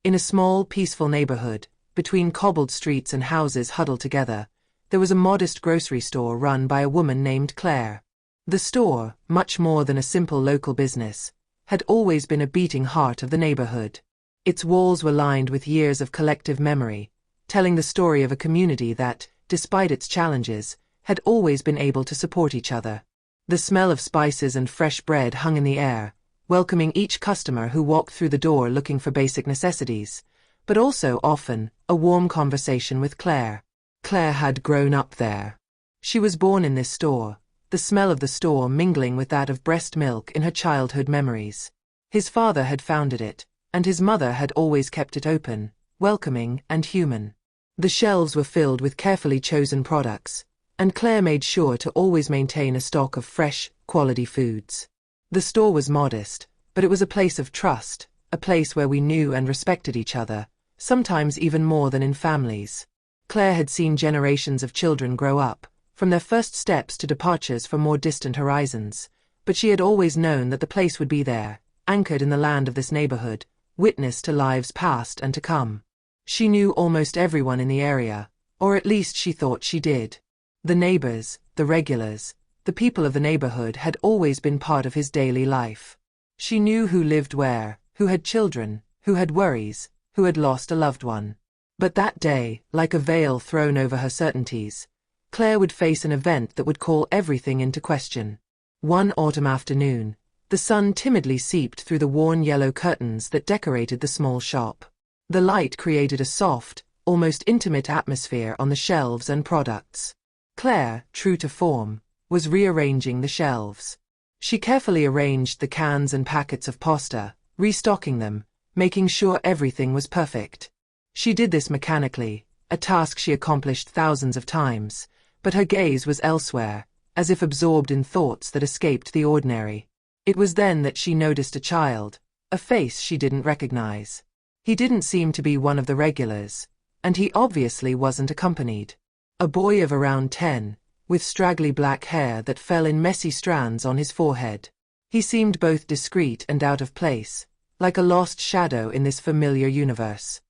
In a small, peaceful neighborhood, between cobbled streets and houses huddled together, there was a modest grocery store run by a woman named Claire. The store, much more than a simple local business, had always been a beating heart of the neighborhood. Its walls were lined with years of collective memory, telling the story of a community that, despite its challenges, had always been able to support each other. The smell of spices and fresh bread hung in the air, welcoming each customer who walked through the door looking for basic necessities, but also often a warm conversation with Claire. Claire had grown up there. She was born in this store, the smell of the store mingling with that of breast milk in her childhood memories. His father had founded it, and his mother had always kept it open, welcoming and human. The shelves were filled with carefully chosen products, and Claire made sure to always maintain a stock of fresh, quality foods. The store was modest, but it was a place of trust, a place where we knew and respected each other, sometimes even more than in families. Claire had seen generations of children grow up, from their first steps to departures for more distant horizons, but she had always known that the place would be there, anchored in the land of this neighborhood, witness to lives past and to come. She knew almost everyone in the area, or at least she thought she did. The neighbors, the regulars, the people of the neighborhood had always been part of his daily life. She knew who lived where, who had children, who had worries, who had lost a loved one. But that day, like a veil thrown over her certainties, Claire would face an event that would call everything into question. One autumn afternoon, the sun timidly seeped through the worn yellow curtains that decorated the small shop. The light created a soft, almost intimate atmosphere on the shelves and products. Claire, true to form, was rearranging the shelves. She carefully arranged the cans and packets of pasta, restocking them, making sure everything was perfect. She did this mechanically, a task she accomplished thousands of times, but her gaze was elsewhere, as if absorbed in thoughts that escaped the ordinary. It was then that she noticed a child, a face she didn't recognize. He didn't seem to be one of the regulars, and he obviously wasn't accompanied. A boy of around 10, with straggly black hair that fell in messy strands on his forehead. He seemed both discreet and out of place, like a lost shadow in this familiar universe.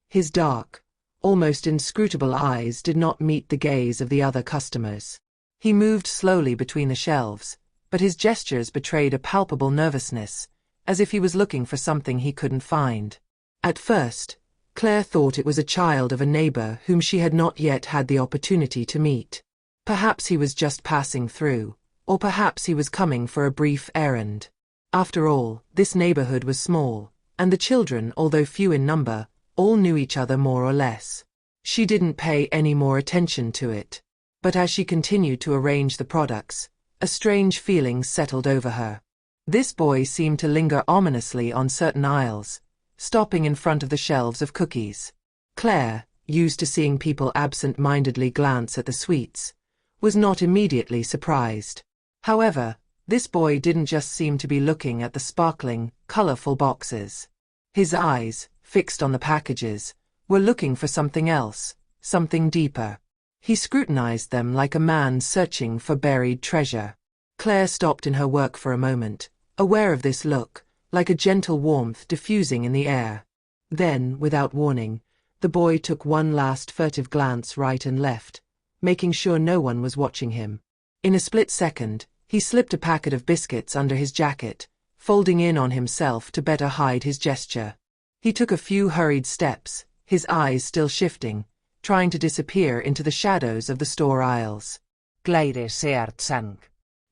His dark, almost inscrutable eyes did not meet the gaze of the other customers. He moved slowly between the shelves, but his gestures betrayed a palpable nervousness, as if he was looking for something he couldn't find. At first, Claire thought it was a child of a neighbor whom she had not yet had the opportunity to meet. Perhaps he was just passing through, or perhaps he was coming for a brief errand. After all, this neighborhood was small, and the children, although few in number, all knew each other more or less. She didn't pay any more attention to it. But as she continued to arrange the products, a strange feeling settled over her. This boy seemed to linger ominously on certain aisles, stopping in front of the shelves of cookies. Claire, used to seeing people absent-mindedly glance at the sweets, was not immediately surprised. However, this boy didn't just seem to be looking at the sparkling, colorful boxes. His eyes, fixed on the packages, were looking for something else, something deeper. He scrutinized them like a man searching for buried treasure. Claire stopped in her work for a moment, aware of this look, like a gentle warmth diffusing in the air. Then, without warning, the boy took one last furtive glance right and left, making sure no one was watching him. In a split second, he slipped a packet of biscuits under his jacket, folding in on himself to better hide his gesture. He took a few hurried steps, his eyes still shifting, trying to disappear into the shadows of the store aisles. Claire seart sang.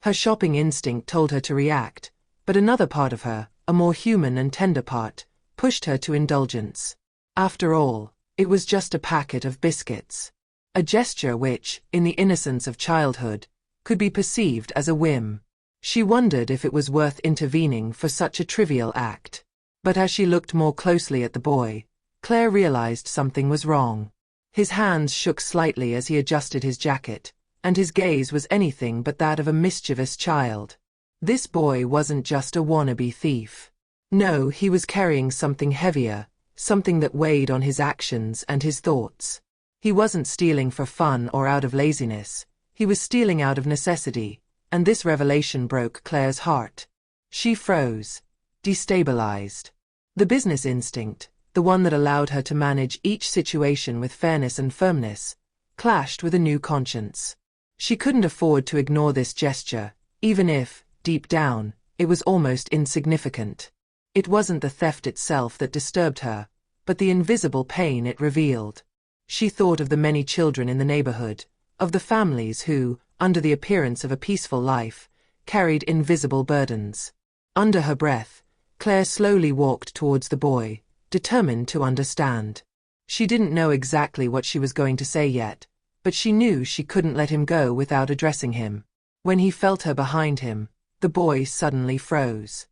Her shopping instinct told her to react, but another part of her, a more human and tender part, pushed her to indulgence. After all, it was just a packet of biscuits. A gesture which, in the innocence of childhood, could be perceived as a whim. She wondered if it was worth intervening for such a trivial act. But as she looked more closely at the boy, Claire realized something was wrong. His hands shook slightly as he adjusted his jacket, and his gaze was anything but that of a mischievous child. This boy wasn't just a wannabe thief. No, he was carrying something heavier, something that weighed on his actions and his thoughts. He wasn't stealing for fun or out of laziness, he was stealing out of necessity, and this revelation broke Claire's heart. She froze, destabilized. The business instinct, the one that allowed her to manage each situation with fairness and firmness, clashed with a new conscience. She couldn't afford to ignore this gesture, even if, deep down, it was almost insignificant. It wasn't the theft itself that disturbed her, but the invisible pain it revealed. She thought of the many children in the neighborhood, of the families who, under the appearance of a peaceful life, carried invisible burdens. Under her breath, Claire slowly walked towards the boy, determined to understand. She didn't know exactly what she was going to say yet, but she knew she couldn't let him go without addressing him. When he felt her behind him, the boy suddenly froze.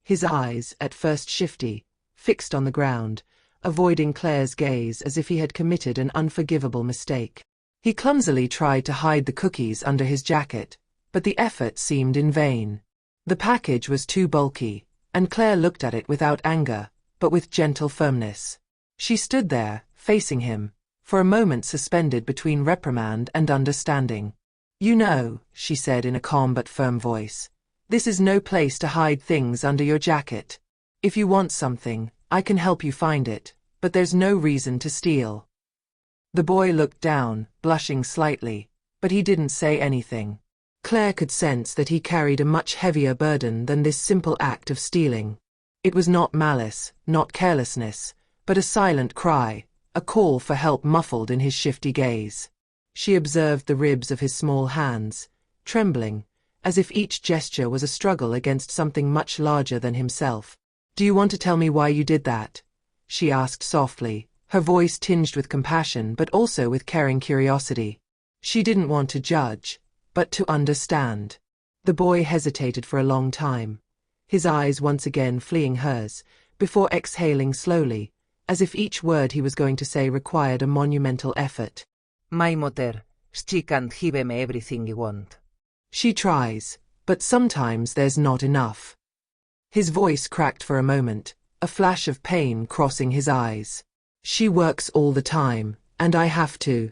His eyes, at first shifty, fixed on the ground, avoiding Claire's gaze as if he had committed an unforgivable mistake. He clumsily tried to hide the cookies under his jacket, but the effort seemed in vain. The package was too bulky, and Claire looked at it without anger, but with gentle firmness. She stood there, facing him, for a moment suspended between reprimand and understanding. "You know," she said in a calm but firm voice, "this is no place to hide things under your jacket. If you want something, I can help you find it, but there's no reason to steal." The boy looked down, blushing slightly, but he didn't say anything. Claire could sense that he carried a much heavier burden than this simple act of stealing. It was not malice, not carelessness, but a silent cry, a call for help muffled in his shifty gaze. She observed the ribs of his small hands, trembling, as if each gesture was a struggle against something much larger than himself. "Do you want to tell me why you did that?" she asked softly, her voice tinged with compassion but also with caring curiosity. She didn't want to judge, but to understand. The boy hesitated for a long time, his eyes once again fleeing hers, before exhaling slowly, as if each word he was going to say required a monumental effort. My mother, she can't give me everything you want. She tries, but sometimes there's not enough. His voice cracked for a moment, a flash of pain crossing his eyes. She works all the time, and I have to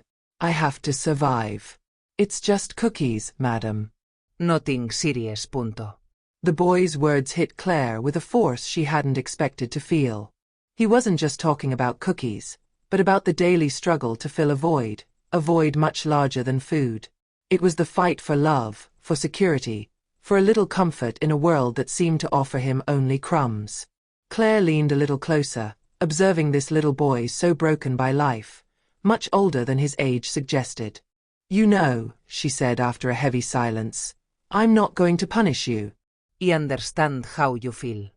survive. It's just cookies, madam. Nothing serious, punto. The boy's words hit Claire with a force she hadn't expected to feel. He wasn't just talking about cookies, but about the daily struggle to fill a void much larger than food. It was the fight for love, for security, for a little comfort in a world that seemed to offer him only crumbs. Claire leaned a little closer, observing this little boy so broken by life, much older than his age suggested. "You know," she said after a heavy silence, "I'm not going to punish you. I understand how you feel.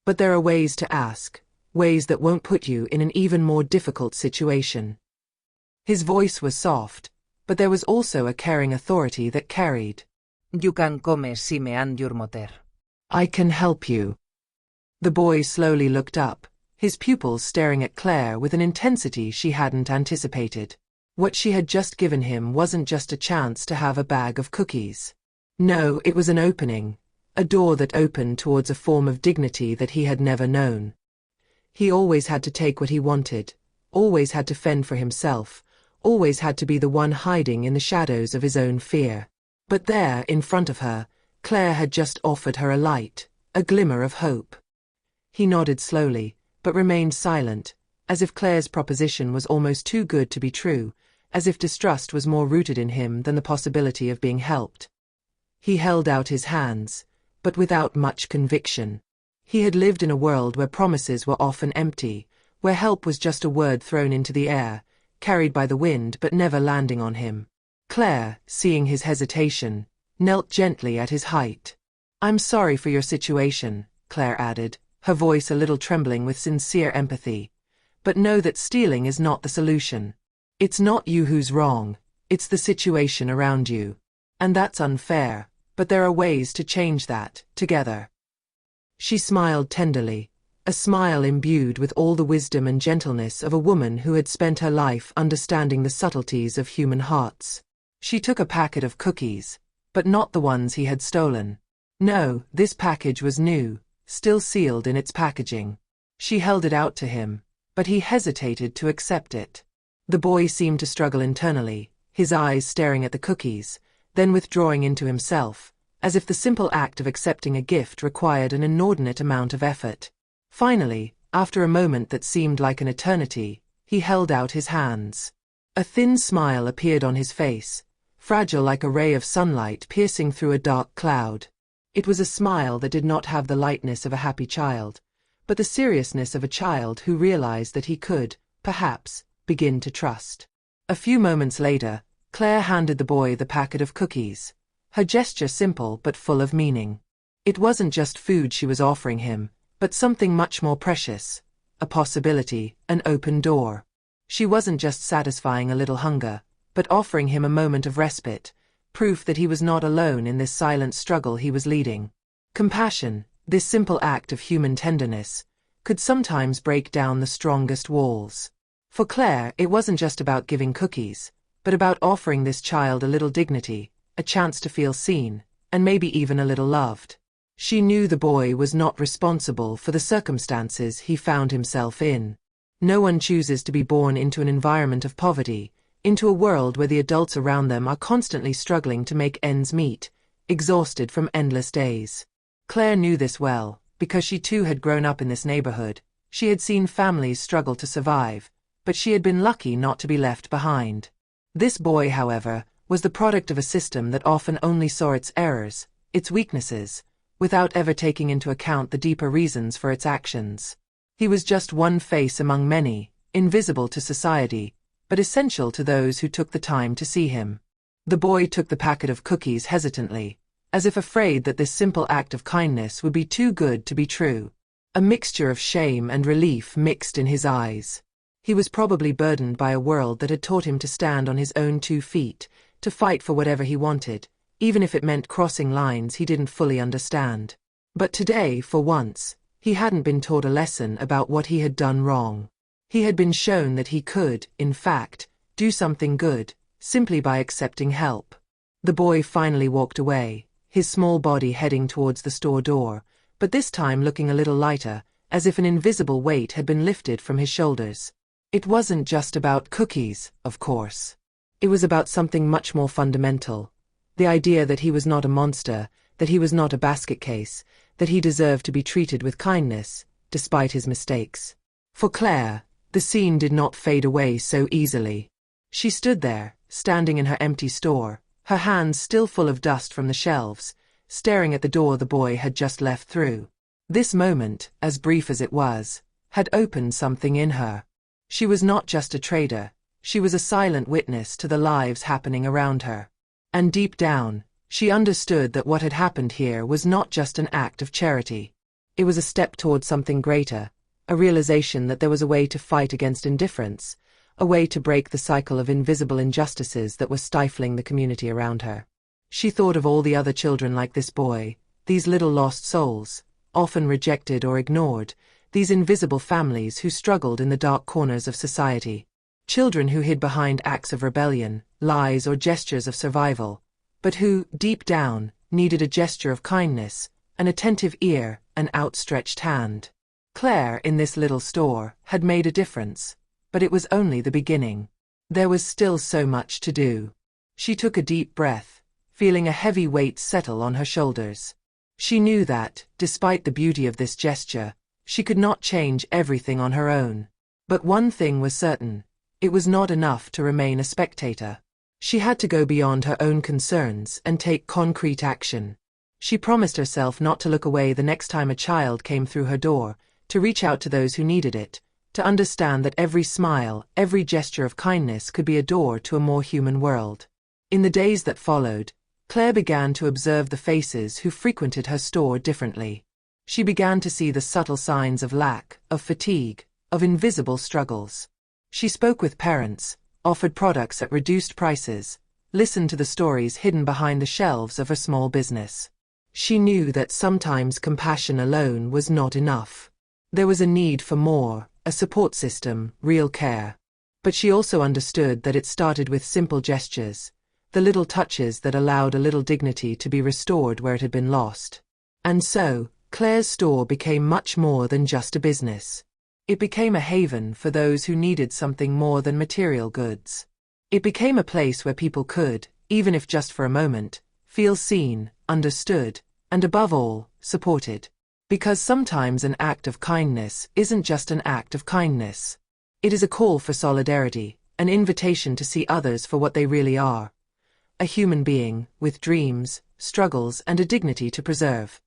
But there are ways to ask, ways that won't put you in an even more difficult situation." His voice was soft, but there was also a caring authority that carried. You can come see me and your mother. "I can help you." The boy slowly looked up, his pupils staring at Claire with an intensity she hadn't anticipated. What she had just given him wasn't just a chance to have a bag of cookies. No, it was an opening, a door that opened towards a form of dignity that he had never known. He always had to take what he wanted, always had to fend for himself, always had to be the one hiding in the shadows of his own fear. But there, in front of her, Claire had just offered her a light, a glimmer of hope. He nodded slowly, but remained silent, as if Claire's proposition was almost too good to be true, as if distrust was more rooted in him than the possibility of being helped. He held out his hands, but without much conviction. He had lived in a world where promises were often empty, where help was just a word thrown into the air, carried by the wind but never landing on him. Claire, seeing his hesitation, knelt gently at his height. "I'm sorry for your situation," Claire added, her voice a little trembling with sincere empathy. "But know that stealing is not the solution. It's not you who's wrong, it's the situation around you. And that's unfair, but there are ways to change that, together." She smiled tenderly, a smile imbued with all the wisdom and gentleness of a woman who had spent her life understanding the subtleties of human hearts. She took a packet of cookies, but not the ones he had stolen. No, this package was new, still sealed in its packaging. She held it out to him, but he hesitated to accept it. The boy seemed to struggle internally, his eyes staring at the cookies, then withdrawing into himself, as if the simple act of accepting a gift required an inordinate amount of effort. Finally, After a moment that seemed like an eternity, he held out his hands. A thin smile appeared on his face, fragile like a ray of sunlight piercing through a dark cloud. It was a smile that did not have the lightness of a happy child, but the seriousness of a child who realized that he could, perhaps, begin to trust. A few moments later, Claire handed the boy the packet of cookies, her gesture simple but full of meaning. It wasn't just food she was offering him, but something much more precious, a possibility, an open door. She wasn't just satisfying a little hunger, but offering him a moment of respite, proof that he was not alone in this silent struggle he was leading. Compassion, this simple act of human tenderness, could sometimes break down the strongest walls. For Claire, it wasn't just about giving cookies, but about offering this child a little dignity, a chance to feel seen, and maybe even a little loved. She knew the boy was not responsible for the circumstances he found himself in. No one chooses to be born into an environment of poverty, into a world where the adults around them are constantly struggling to make ends meet, exhausted from endless days. Claire knew this well, because she too had grown up in this neighborhood. She had seen families struggle to survive, but she had been lucky not to be left behind. This boy, however, was the product of a system that often only saw its errors, its weaknesses, without ever taking into account the deeper reasons for its actions. He was just one face among many, invisible to society, but essential to those who took the time to see him. The boy took the packet of cookies hesitantly, as if afraid that this simple act of kindness would be too good to be true. A mixture of shame and relief mixed in his eyes. He was probably burdened by a world that had taught him to stand on his own 2 feet, to fight for whatever he wanted, even if it meant crossing lines he didn't fully understand. But today, for once, he hadn't been taught a lesson about what he had done wrong. He had been shown that he could, in fact, do something good, simply by accepting help. The boy finally walked away, his small body heading towards the store door, but this time looking a little lighter, as if an invisible weight had been lifted from his shoulders. It wasn't just about cookies, of course. It was about something much more fundamental. The idea that he was not a monster, that he was not a basket case, that he deserved to be treated with kindness, despite his mistakes. For Claire, the scene did not fade away so easily. She stood there, standing in her empty store, her hands still full of dust from the shelves, staring at the door the boy had just left through. This moment, as brief as it was, had opened something in her. She was not just a trader, she was a silent witness to the lives happening around her. And deep down, she understood that what had happened here was not just an act of charity. It was a step toward something greater, a realization that there was a way to fight against indifference, a way to break the cycle of invisible injustices that were stifling the community around her. She thought of all the other children like this boy, these little lost souls, often rejected or ignored, these invisible families who struggled in the dark corners of society. Children who hid behind acts of rebellion, lies or gestures of survival, but who, deep down, needed a gesture of kindness, an attentive ear, an outstretched hand. Claire, in this little store, had made a difference, but it was only the beginning. There was still so much to do. She took a deep breath, feeling a heavy weight settle on her shoulders. She knew that, despite the beauty of this gesture, she could not change everything on her own. But one thing was certain. It was not enough to remain a spectator. She had to go beyond her own concerns and take concrete action. She promised herself not to look away the next time a child came through her door, to reach out to those who needed it, to understand that every smile, every gesture of kindness could be a door to a more human world. In the days that followed, Claire began to observe the faces who frequented her store differently. She began to see the subtle signs of lack, of fatigue, of invisible struggles. She spoke with parents, offered products at reduced prices, listened to the stories hidden behind the shelves of her small business. She knew that sometimes compassion alone was not enough. There was a need for more, a support system, real care. But she also understood that it started with simple gestures, the little touches that allowed a little dignity to be restored where it had been lost. And so, Claire's store became much more than just a business. It became a haven for those who needed something more than material goods. It became a place where people could, even if just for a moment, feel seen, understood, and above all, supported. Because sometimes an act of kindness isn't just an act of kindness. It is a call for solidarity, an invitation to see others for what they really are. A human being, with dreams, struggles, and a dignity to preserve.